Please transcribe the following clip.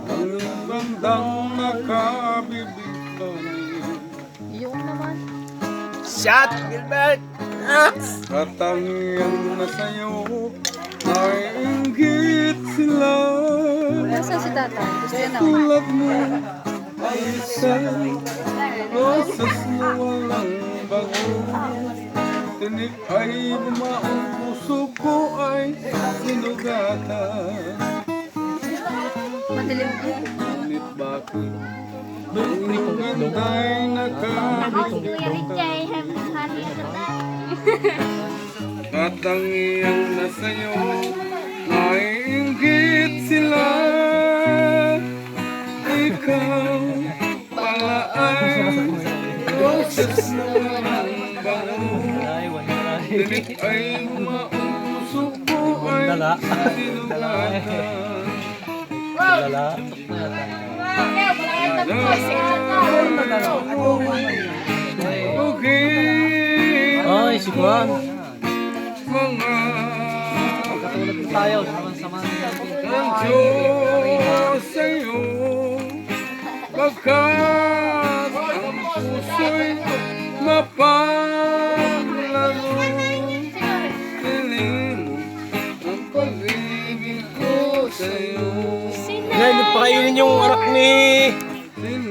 Ang bandang nakabibig pa rin. Yung naman. Shot, Gilbert! Katangian na sa'yo ay inggit sila. Nasaan si tatay? Gusto yan ako. Tulad mo ay isang rosas na walang bago. Tinik ay bumaong puso ko ay sinugatan. Madilim ko. Ngunit bakit ang ganda'y nakabibig pa katangian na sa'yo ay inggit sila. Ikaw pala ay roses na walang bango. Tinik ay bumaong puso ko ay sinugatan. Okay. Ay, si Juan. Mga Katulad tayo, sama-sama ang Diyos sa'yo, pagkat ang puso'y mapaglaro. Piling ang pag-ibig ko sa'yo. Ngayon, pakainin yung arak ni